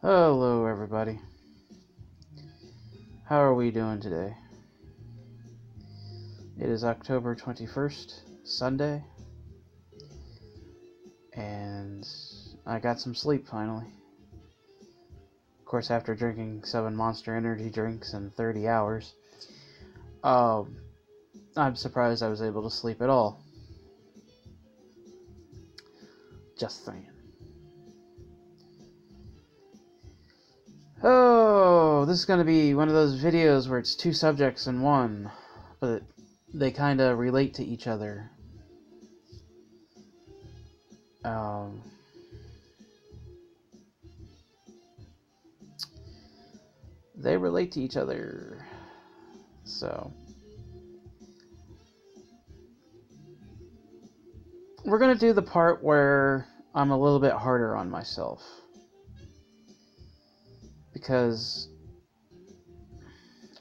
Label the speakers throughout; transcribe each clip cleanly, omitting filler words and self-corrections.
Speaker 1: Hello everybody. How are we doing today? It is October 21st, Sunday, and I got some sleep finally. Of course, after drinking 7 Monster Energy drinks in 30 hours, I'm surprised I was able to sleep at all. Just saying. Oh, this is going to be one of those videos where it's 2 subjects in one, but they kind of relate to each other. They relate to each other, so we're going to do the part where I'm a little bit harder on myself, because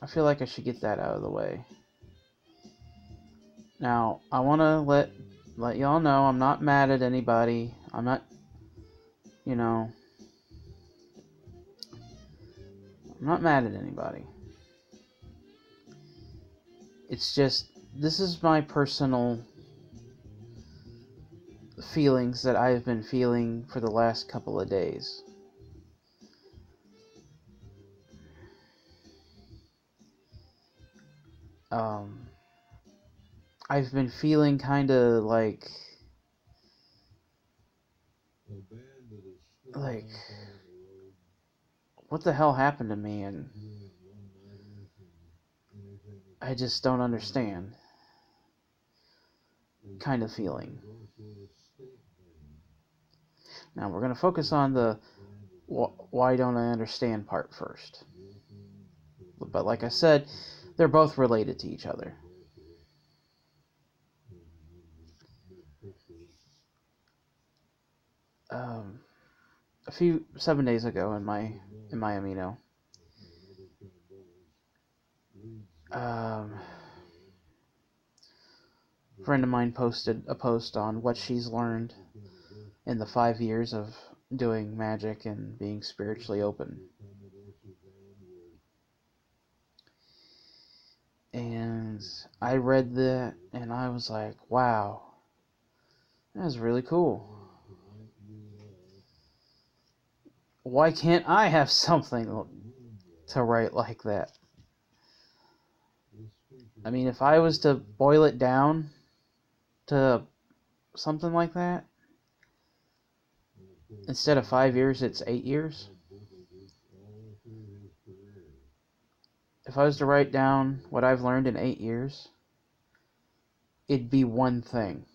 Speaker 1: I feel like I should get that out of the way. Now, I want to let y'all know I'm not mad at anybody. I'm not, I'm not mad at anybody. It's just, this is my personal feelings that I've been feeling for the last couple of days. I've been feeling kind of like what the hell happened to me, and I just don't understand kind of feeling. Now we're going to focus on the why don't I understand part first. But like I said, they're both related to each other. A few 7 days ago in my amino, a friend of mine posted a post on what she's learned in the 5 years of doing magic and being spiritually open. And I read that and I was like, wow, that is really cool. Why can't I have something to write like that? I mean, if I was to boil it down to something like that, instead of 5 years, it's 8 years. If I was to write down what I've learned in 8 years, it'd be one thing.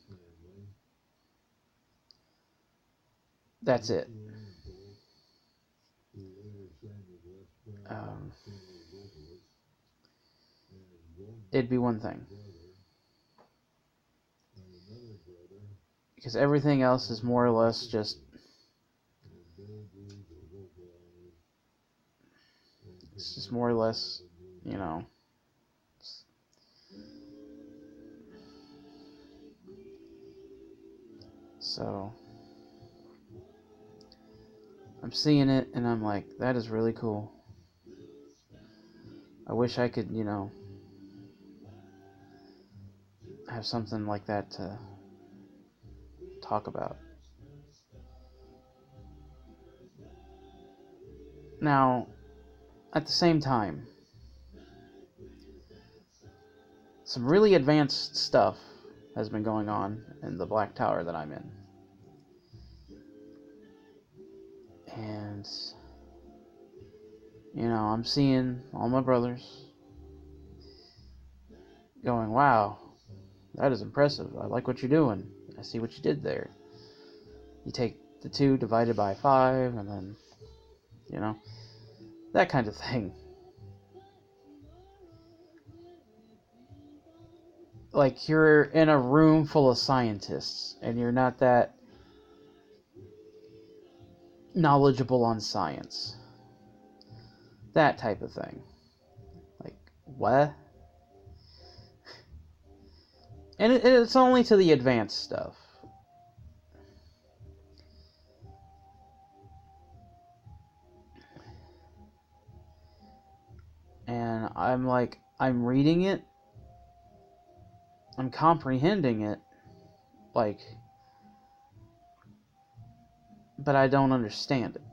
Speaker 1: That's it. It'd be one thing. Because everything else is more or less just... It's just more or less, So, I'm seeing it and I'm like, that is really cool. I wish I could, have something like that to talk about. Now, at the same time, some really advanced stuff has been going on in the Black Tower that I'm in. And, I'm seeing all my brothers going, wow, that is impressive. I like what you're doing. I see what you did there. You take the 2 divided by 5, and then, that kind of thing. Like, you're in a room full of scientists, and you're not that knowledgeable on science. That type of thing. Like, what? And it's only to the advanced stuff. And I'm reading it, I'm comprehending it, like, but I don't understand it,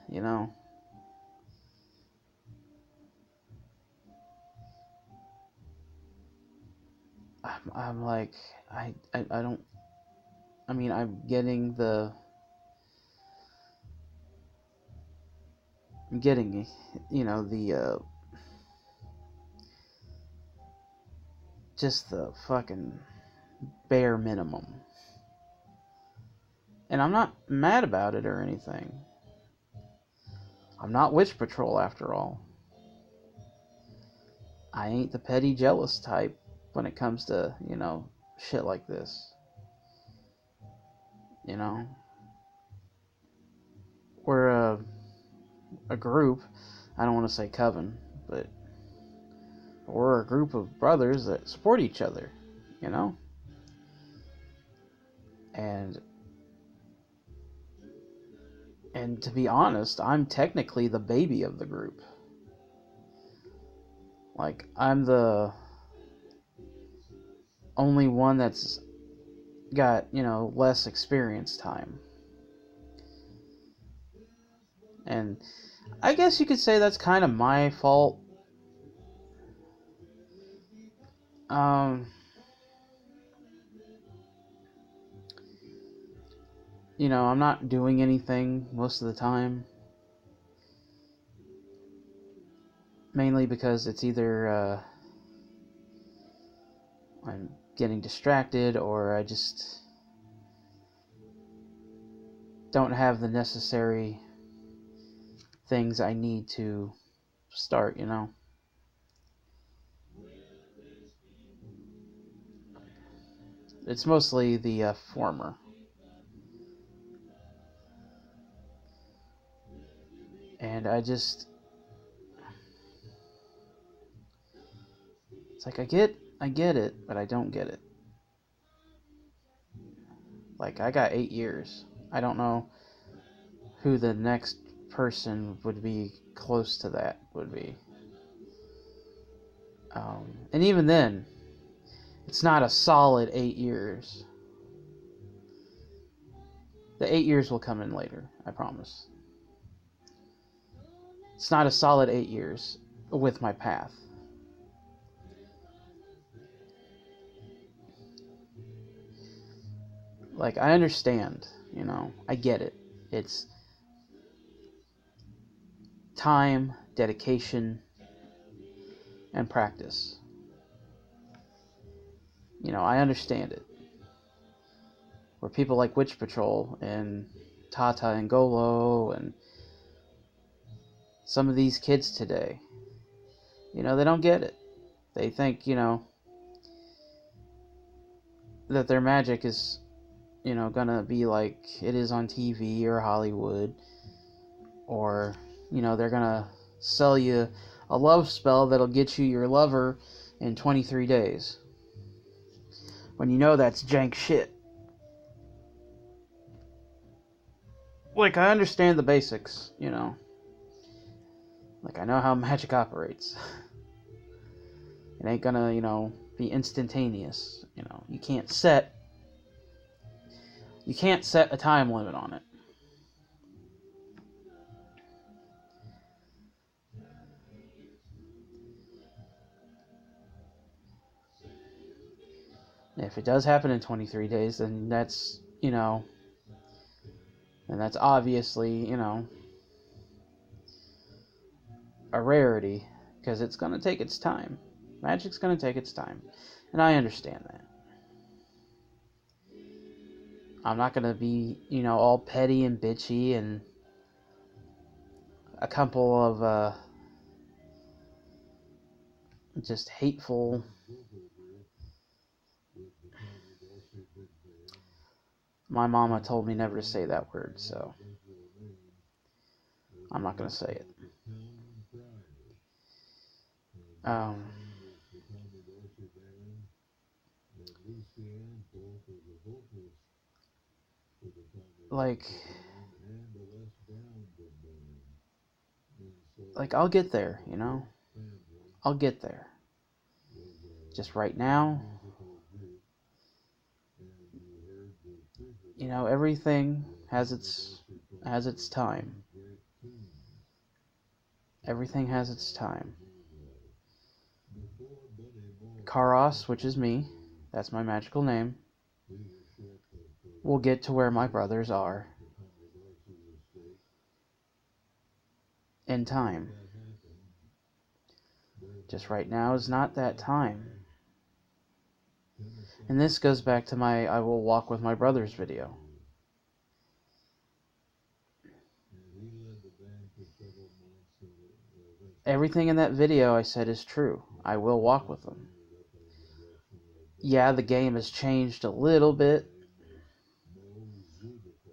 Speaker 1: you know? I'm like, I don't, I mean, I'm getting you know, just the fucking bare minimum. And I'm not mad about it or anything. I'm not Witch Patrol after all. I ain't the petty jealous type when it comes to, you know, shit like this. You know? We're a group, I don't want to say coven, but we're a group of brothers that support each other, you know? And to be honest, I'm technically the baby of the group. Like, I'm the only one that's got, you know, less experience time. And I guess you could say that's kind of my fault. You know, I'm not doing anything most of the time. Mainly because it's either I'm getting distracted or I just don't have the necessary things I need to start, you know. It's mostly the former. And it's like I get it, but I don't get it. Like, I got 8 years. I don't know who the next person would be close to that would be. And even then, it's not a solid 8 years. The 8 years will come in later, I promise. It's not a solid 8 years with my path. Like, I understand, you know, I get it. It's time, dedication, and practice. You know, I understand it. Where people like Witch Patrol and Tata and Golo and some of these kids today, you know, they don't get it. They think, you know, that their magic is, you know, gonna be like it is on TV or Hollywood, or, you know, they're gonna sell you a love spell that'll get you your lover in 23 days. When you know that's jank shit. Like, I understand the basics, you know. Like, I know how magic operates. It ain't gonna, you know, be instantaneous. You know, you can't set a time limit on it. If it does happen in 23 days, then that's, you know, and that's obviously, you know, a rarity, because it's going to take its time. Magic's going to take its time, and I understand that. I'm not going to be, you know, all petty and bitchy and a couple of just hateful. My mama told me never to say that word, so I'm not going to say it. Like, I'll get there, you know? I'll get there. Just right now, everything has its time. Everything has its time. Karos, which is me, that's my magical name, will get to where my brothers are in time. Just right now is not that time. And this goes back to my I will walk with my brothers video. Everything in that video I said is true. I will walk with them. Yeah, the game has changed a little bit,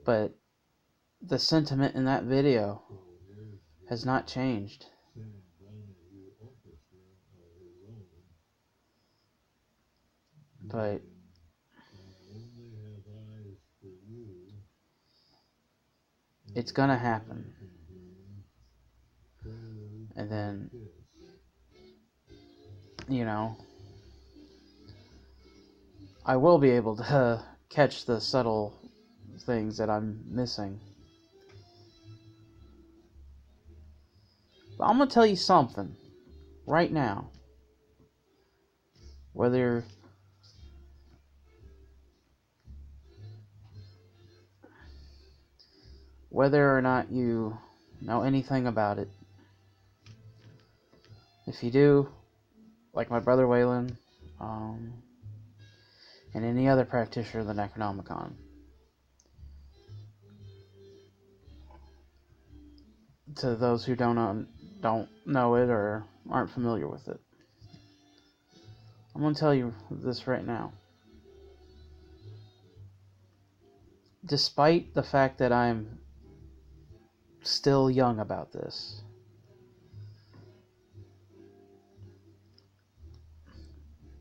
Speaker 1: but the sentiment in that video has not changed. But it's gonna happen. And then, I will be able to catch the subtle things that I'm missing. But I'm gonna tell you something right now. Whether or not you know anything about it. If you do, like my brother Waylon, and any other practitioner of the Necronomicon, to those who don't know it or aren't familiar with it, I'm going to tell you this right now. Despite the fact that I'm still young about this,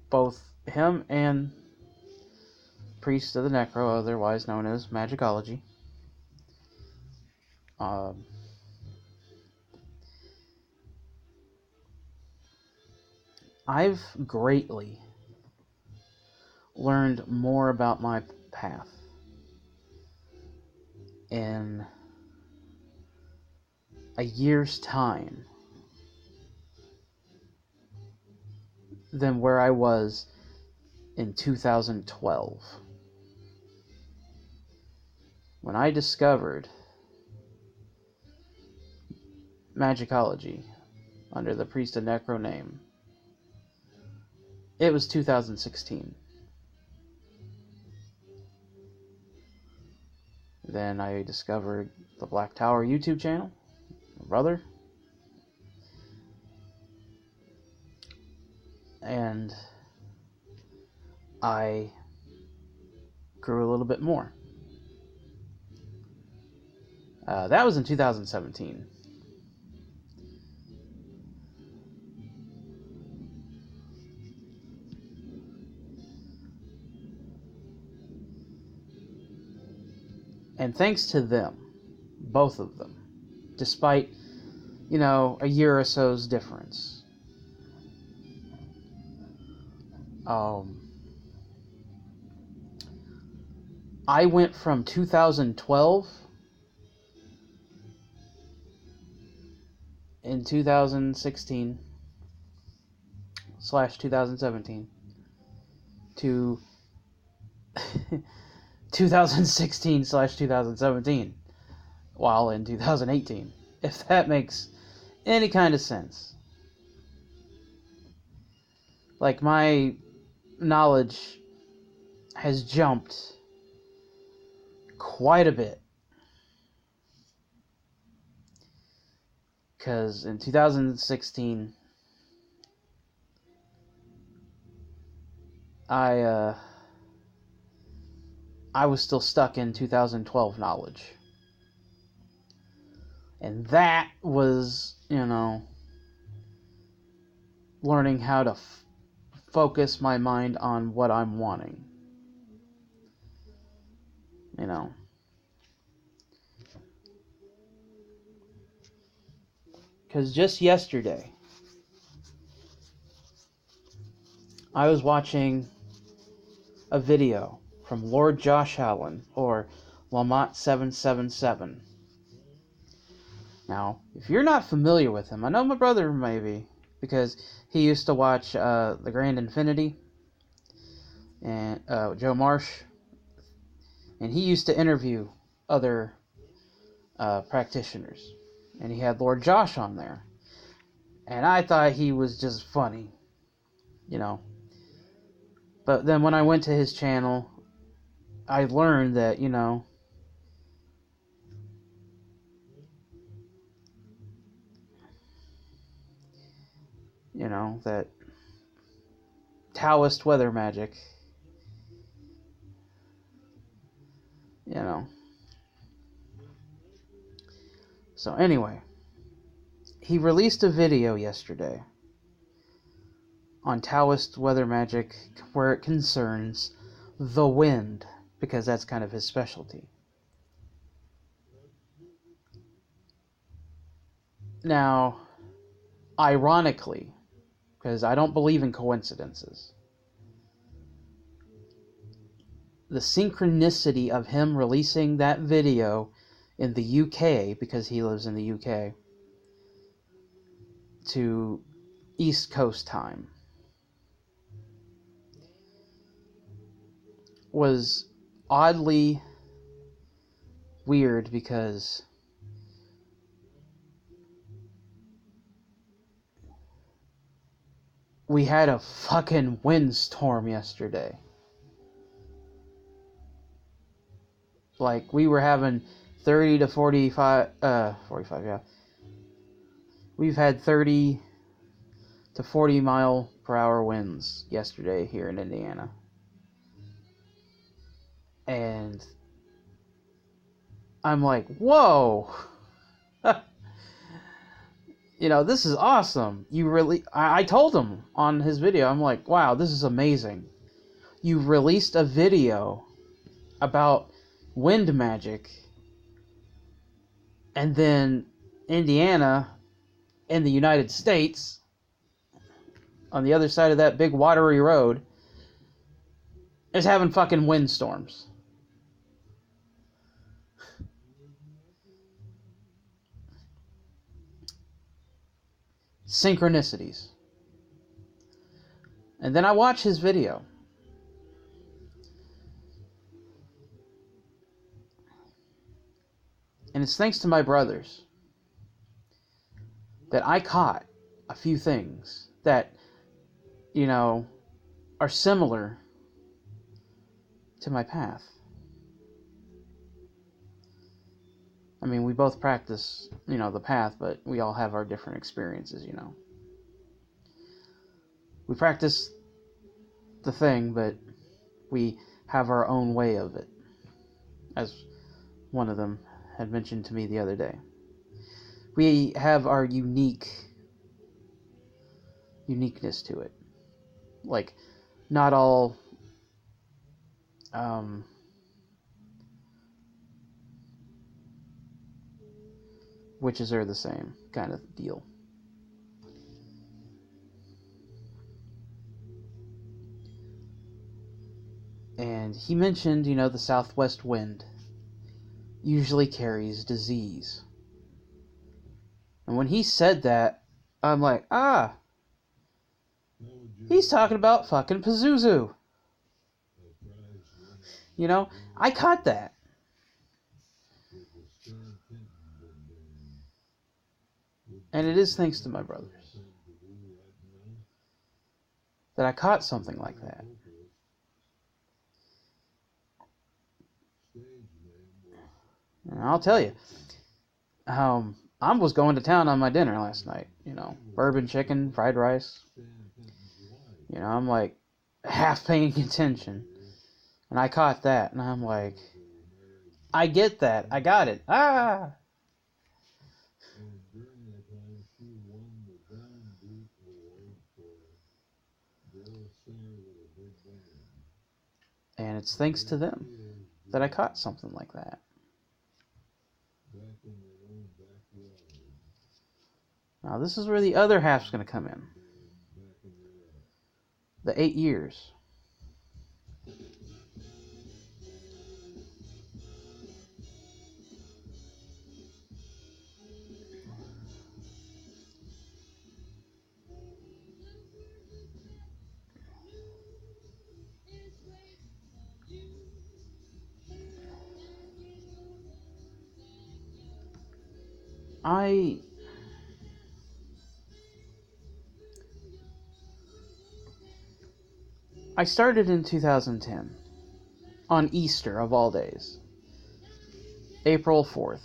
Speaker 1: both him and Priest of the Necro, otherwise known as Magickology, I've greatly learned more about my path in a year's time than where I was in 2012. When I discovered Magickology under the Priest of Necro name, it was 2016. Then I discovered the Black Tower YouTube channel, my brother, and I grew a little bit more. That was in 2017. And thanks to them, both of them, despite, a year or so's difference, I went from 2012 in 2016 / 2017 to 2016 / 2017 while in 2018, if that makes any kind of sense. Like, my knowledge has jumped quite a bit. Because in 2016, I was still stuck in 2012 knowledge. And that was, learning how to focus my mind on what I'm wanting. Because just yesterday, I was watching a video from Lord Josh Allen, or Lamont777. Now, if you're not familiar with him, I know my brother may be, because he used to watch The Grand Infinity, and Joe Marsh, and he used to interview other practitioners, and he had Lord Josh on there, and I thought he was just funny, you know. But then when I went to his channel, I learned that, that Taoist weather magic, So anyway, he released a video yesterday on Taoist weather magic where it concerns the wind, because that's kind of his specialty. Now, ironically, because I don't believe in coincidences, the synchronicity of him releasing that video in the UK, because he lives in the UK, to East Coast time, was oddly weird, because we had a fucking windstorm yesterday. Like, we were having 30 to 45, 45, yeah. We've had 30 to 40 mile per hour winds yesterday here in Indiana. And I'm like, whoa! This is awesome. I told him on his video, I'm like, wow, this is amazing. You released a video about wind magic, and then Indiana in the United States, on the other side of that big watery road, is having fucking windstorms. Synchronicities. And then I watch his video. And it's thanks to my brothers that I caught a few things that, are similar to my path. I mean, we both practice, the path, but we all have our different experiences, We practice the thing, but we have our own way of it, as one of them had mentioned to me the other day. We have our uniqueness to it. Like, not all witches are the same kind of deal. And he mentioned, the southwest wind usually carries disease. And when he said that, I'm like, he's talking about fucking Pazuzu. I caught that. And it is thanks to my brothers that I caught something like that. And I'll tell you, I was going to town on my dinner last night. Bourbon chicken, fried rice. I'm like half paying attention. And I caught that. And I'm like, I get that. I got it. And it's thanks to them that I caught something like that. Now, this is where the other half's going to come in. the 8 years. I started in 2010, on Easter of all days, April 4th.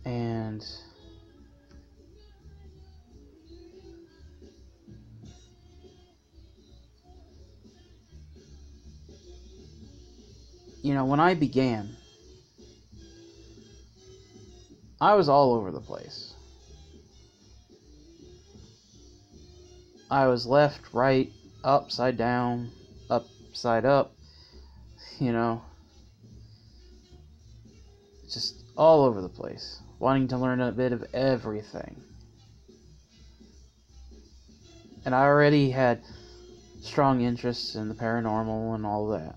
Speaker 1: And you know, when I began, I was all over the place. I was left, right, upside down, upside up, you know, just all over the place, wanting to learn a bit of everything. And I already had strong interests in the paranormal and all that.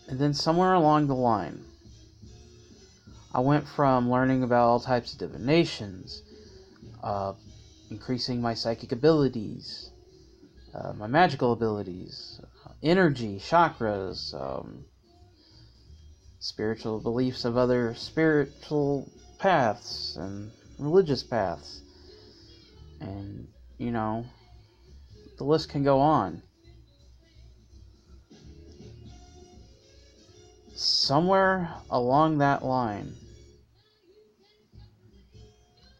Speaker 1: And then somewhere along the line, I went from learning about all types of divinations, increasing my psychic abilities, my magical abilities, energy, chakras, spiritual beliefs of other spiritual paths and religious paths. And, you know, the list can go on. Somewhere along that line,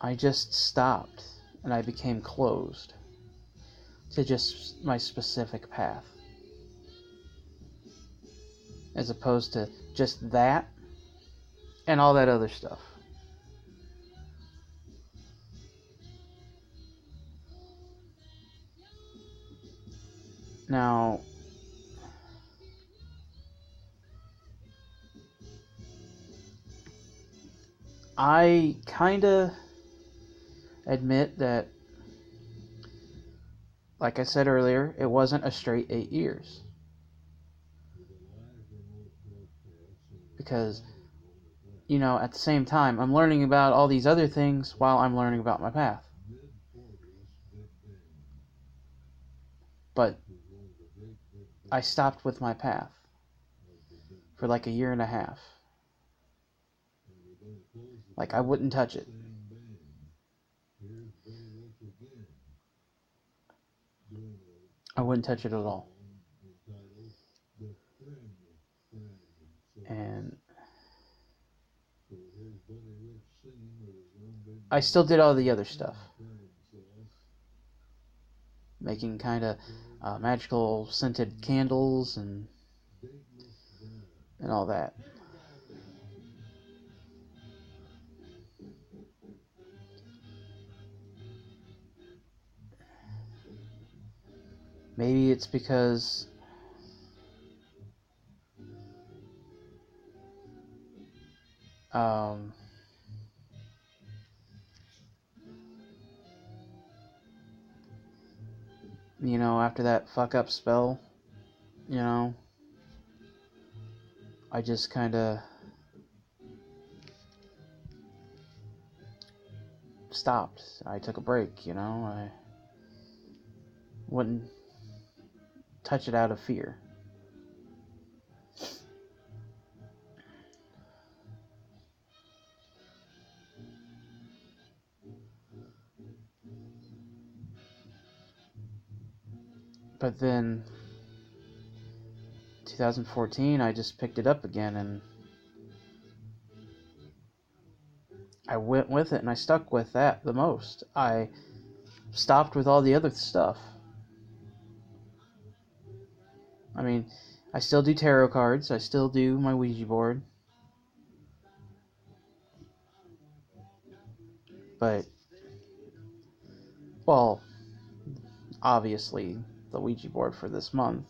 Speaker 1: I just stopped and I became closed to just my specific path, as opposed to just that and all that other stuff. Now, I kinda admit that, like I said earlier, it wasn't a straight 8 years. Because, you know, at the same time, I'm learning about all these other things while I'm learning about my path. But I stopped with my path for like a year and a half. Like, I wouldn't touch it. I wouldn't touch it at all. And I still did all the other stuff. Making kind of magical scented candles and all that. Maybe it's because you know, after that fuck up spell, you know, I just kind of stopped. I took a break, you know. I wouldn't touch it out of fear. But then 2014, I just picked it up again, and I went with it, and I stuck with that the most. I stopped with all the other stuff. I mean, I still do tarot cards, I still do my Ouija board, But, well, obviously the Ouija board for this month,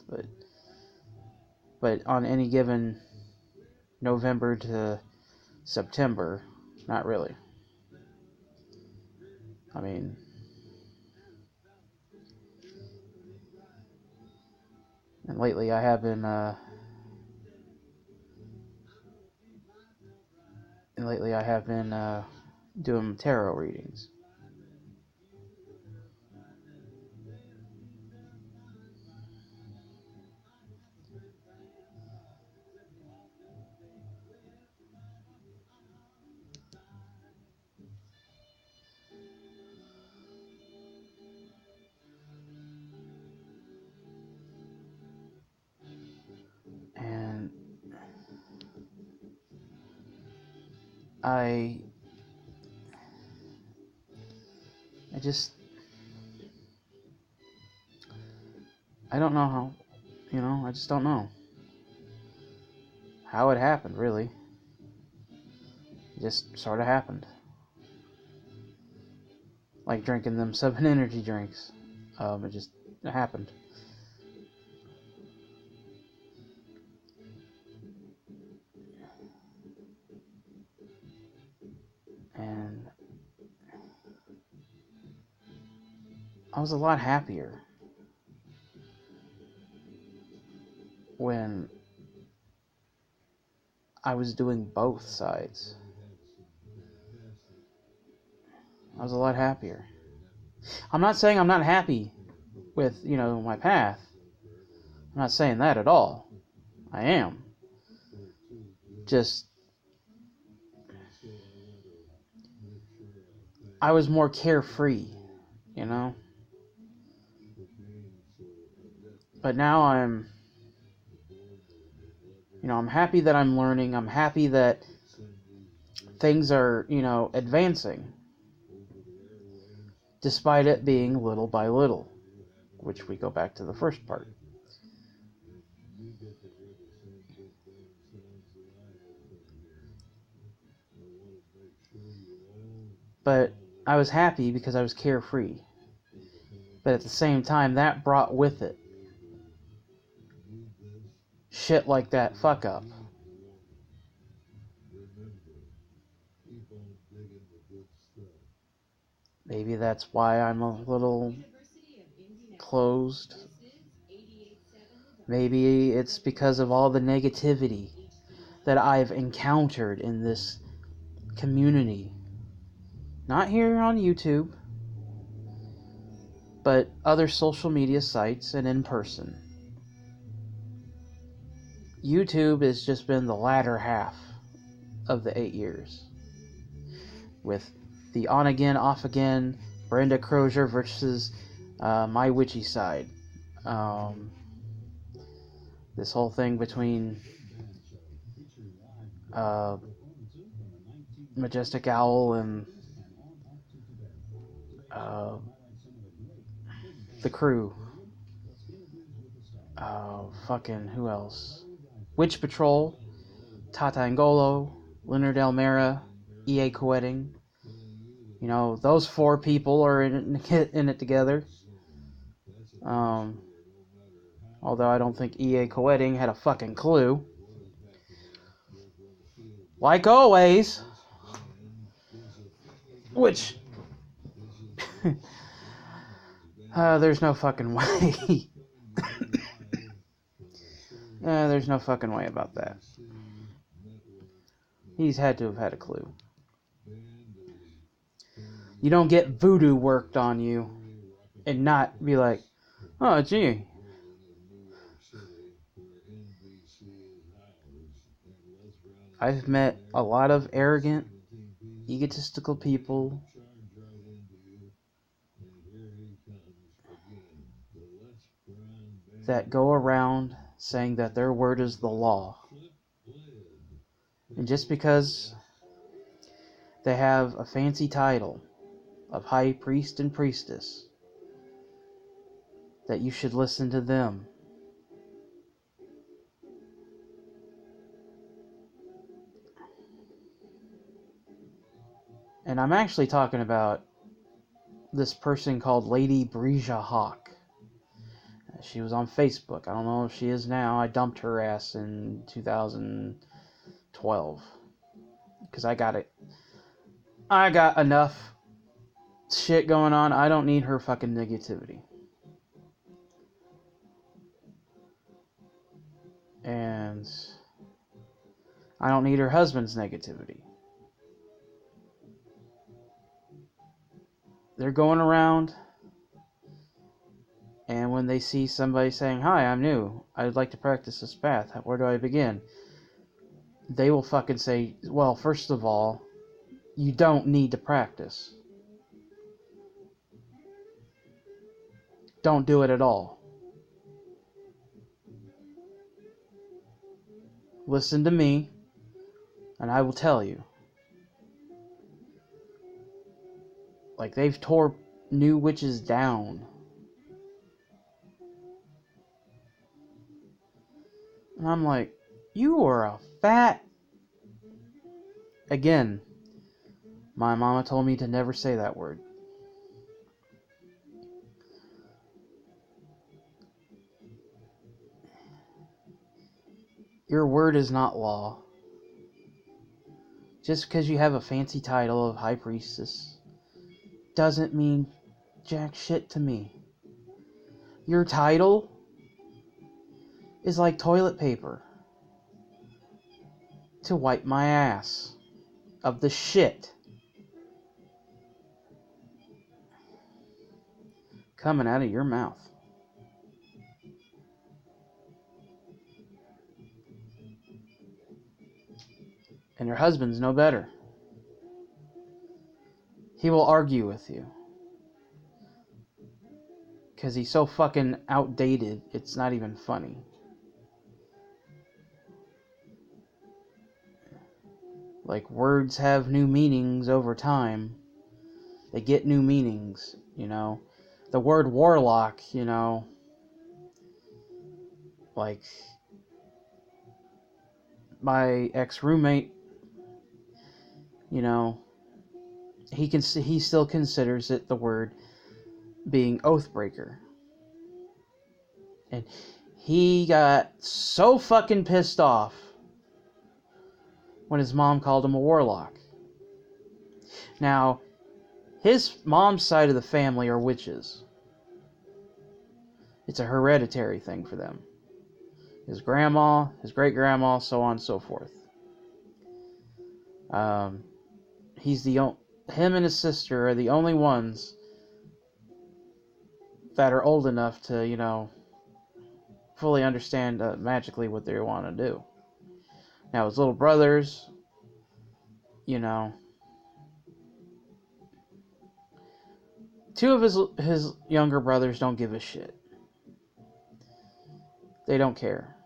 Speaker 1: but on any given November to September, not really. I mean, and lately I have been doing tarot readings. And I just, I don't know how, I just don't know how it happened, really. It just sort of happened. Like drinking them 7 energy drinks. It just happened. And I was a lot happier when I was doing both sides. I was a lot happier. I'm not saying I'm not happy with, my path. I'm not saying that at all. I am. Just, I was more carefree, But now I'm happy that I'm learning. I'm happy that things are, advancing. Despite it being little by little. Which we go back to the first part. But I was happy because I was carefree. But at the same time, that brought with it shit like that fuck up. Maybe that's why I'm a little closed. Maybe it's because of all the negativity that I've encountered in this community. Not here on YouTube, but other social media sites and in person. YouTube has just been the latter half of the 8 years. With the on-again, off-again, Brenda Crozier versus my witchy side. This whole thing between Majestic Owl and the crew. Fucking who else? Witch Patrol, Tata Angolo, Leonard Elmera, E.A. Coetting. Those 4 people are in it together. Although I don't think E.A. Coetting had a fucking clue. Like always. Which... there's no fucking way. There's no fucking way about that. He's had to have had a clue. You don't get voodoo worked on you and not be like, oh, gee. I've met a lot of arrogant, egotistical people that go around saying that their word is the law. And just because they have a fancy title of high priest and priestess, that you should listen to them. And I'm actually talking about this person called Lady Breja Hawk. She was on Facebook. I don't know if she is now. I dumped her ass in 2012. Because I got enough shit going on. I don't need her fucking negativity. And I don't need her husband's negativity. They're going around, and when they see somebody saying, "Hi, I'm new. I'd like to practice this path. Where do I begin?" They will fucking say, "Well, first of all, you don't need to practice. Don't do it at all. Listen to me, and I will tell you." Like, they've tore new witches down. And I'm like, you are a fat... Again, my mama told me to never say that word. Your word is not law. Just because you have a fancy title of High Priestess doesn't mean jack shit to me. Your title is like toilet paper to wipe my ass of the shit coming out of your mouth. And your husband's no better. He will argue with you. Because he's so fucking outdated, it's not even funny. Like, words have new meanings over time. They get new meanings, you know. The word warlock, you know, like, my ex-roommate, you know, he still considers it the word being oathbreaker. And he got so fucking pissed off when his mom called him a warlock. Now, his mom's side of the family are witches. It's a hereditary thing for them. His grandma, his great-grandma, so on and so forth. Him and his sister are the only ones that are old enough to, you know, fully understand magically what they want to do. Now, his little brothers, you know, two of his younger brothers don't give a shit. They don't care.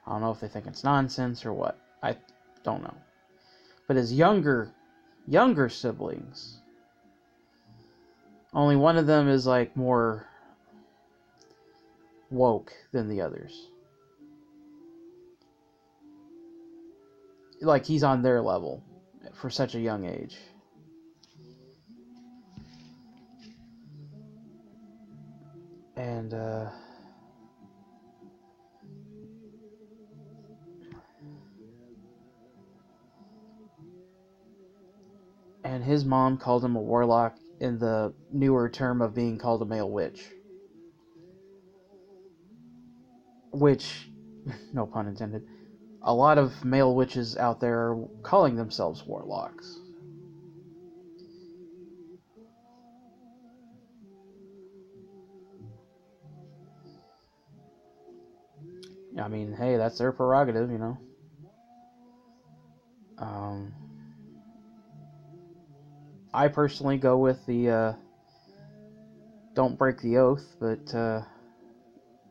Speaker 1: I don't know if they think it's nonsense or what. I don't know. But his younger siblings, only one of them is like more woke than the others. Like, he's on their level for such a young age. And his mom called him a warlock in the newer term of being called a male witch. Which, no pun intended, a lot of male witches out there are calling themselves warlocks. I mean, hey, that's their prerogative, you know. I personally go with the don't break the oath, but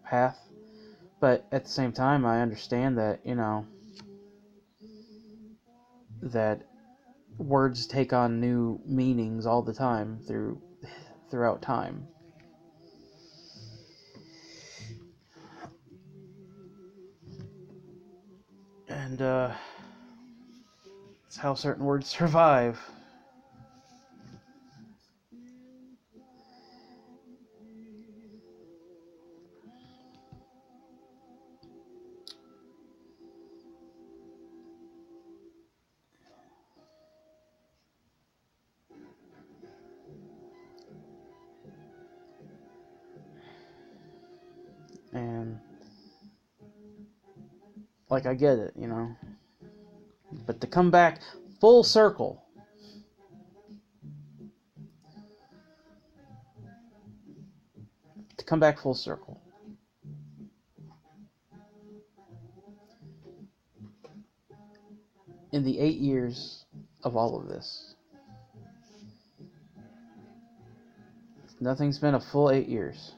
Speaker 1: path. But at the same time, I understand that, you know, that words take on new meanings all the time throughout time. And That's how certain words survive. And, like, I get it, you know. But to come back full circle, in the 8 years of all of this, nothing's been a full 8 years.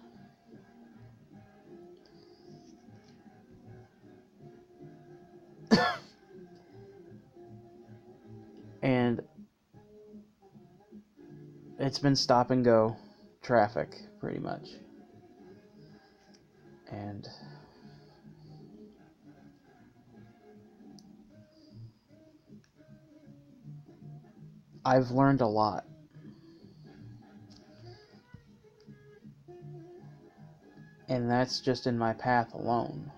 Speaker 1: And it's been stop and go traffic, pretty much. And I've learned a lot. And that's just in my path alone.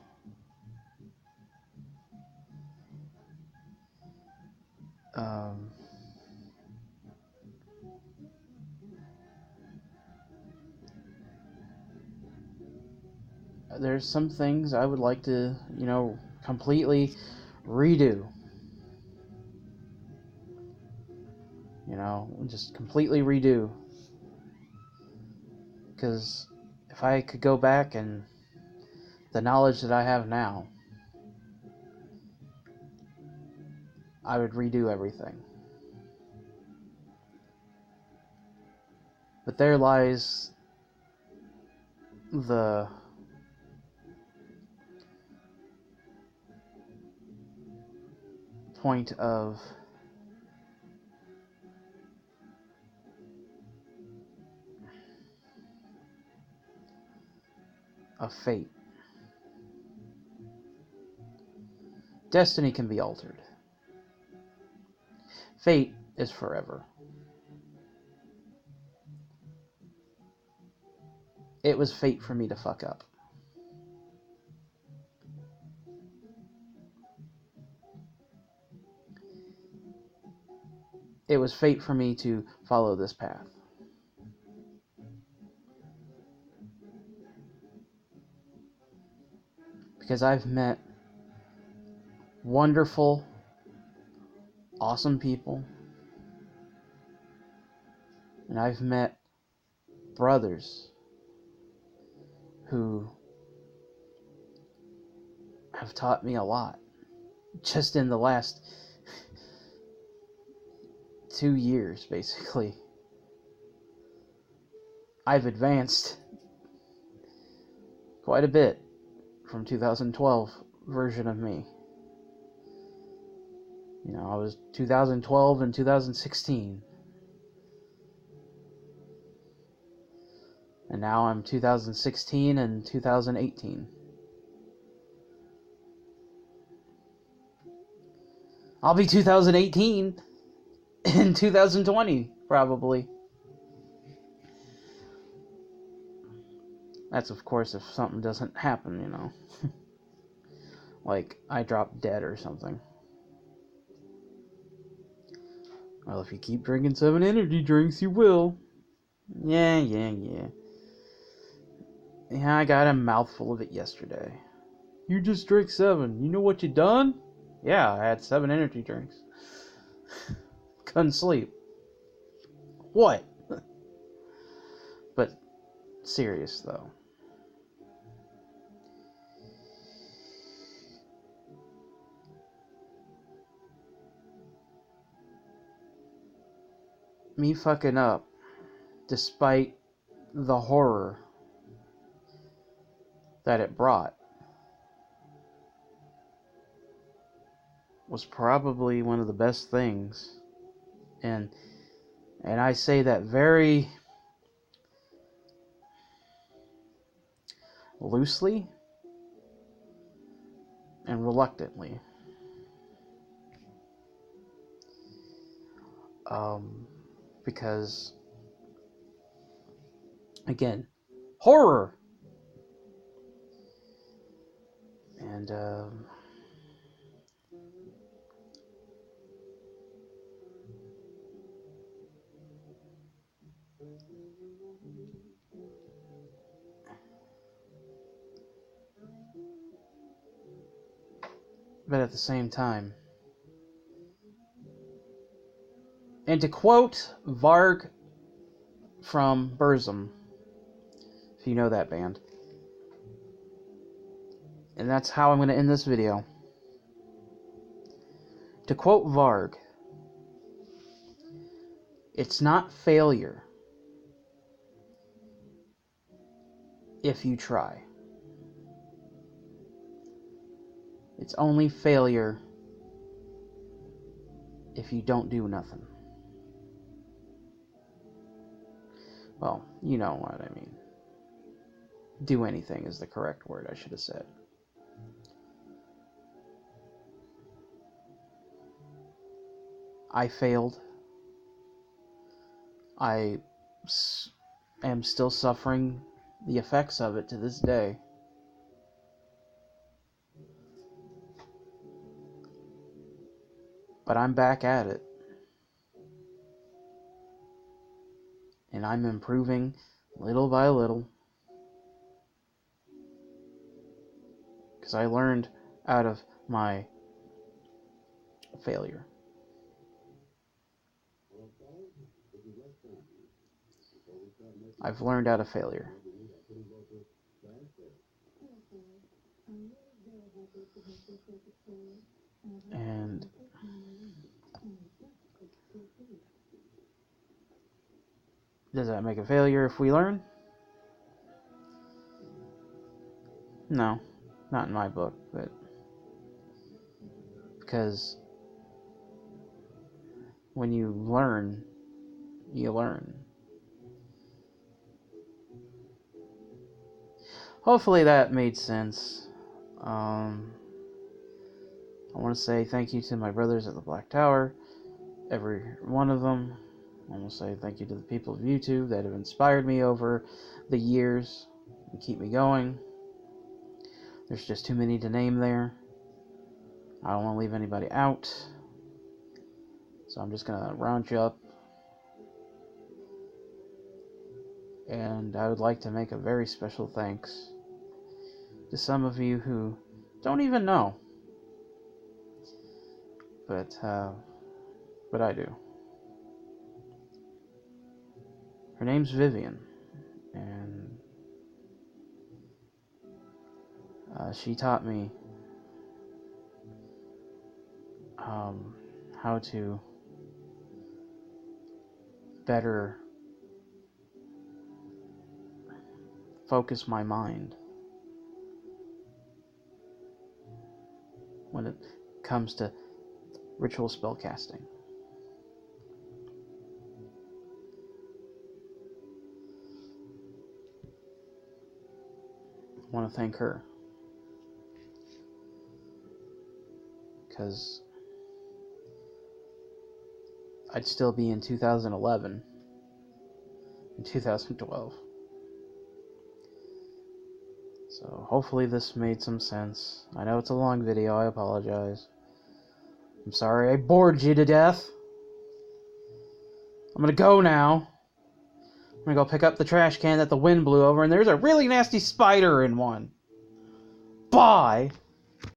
Speaker 1: There's some things I would like to, you know, completely redo. You know, just completely redo. Because if I could go back and the knowledge that I have now, I would redo everything. But there lies the point of fate. Destiny can be altered. Fate is forever. It was fate for me to fuck up. It was fate for me to follow this path. Because I've met wonderful, awesome people. And I've met brothers who have taught me a lot. Just in the last 2 years, basically. I've advanced quite a bit from 2012 version of me. You know, I was 2012 and 2016. And now I'm 2016 and 2018. I'll be 2018 in 2020, probably. That's, of course, if something doesn't happen, you know. Like, I drop dead or something. Well, if you keep drinking 7 energy drinks, you will. Yeah. Yeah, I got a mouthful of it yesterday. You just drank 7. You know what you done? Yeah, I had 7 energy drinks. Couldn't sleep. What? But, serious, though. Me fucking up, despite the horror that it brought, was probably one of the best things. And I say that very loosely and reluctantly. Because, again, horror! And, but at the same time, and to quote Varg from Burzum, if you know that band, and that's how I'm going to end this video. To quote Varg, it's not failure if you try. It's only failure if you don't do nothing. Well, you know what I mean. Do anything is the correct word I should have said. I failed. I am still suffering the effects of it to this day. But I'm back at it. And I'm improving little by little. Because I learned out of my failure. I've learned out of failure. And does that make a failure if we learn? No, not in my book, but because when you learn, you learn. Hopefully that made sense. I want to say thank you to my brothers at the Black Tower, every one of them. I want to say thank you to the people of YouTube that have inspired me over the years and keep me going. There's just too many to name there. I don't want to leave anybody out. So I'm just going to round you up. And I would like to make a very special thanks to some of you who don't even know. But I do. Her name's Vivian, and she taught me how to better focus my mind when it comes to ritual spell casting. I want to thank her, because I'd still be in 2011 and 2012. So hopefully this made some sense. I know it's a long video, I apologize. I'm sorry I bored you to death. I'm gonna go now. I'm gonna go pick up the trash can that the wind blew over, and there's a really nasty spider in one. Bye!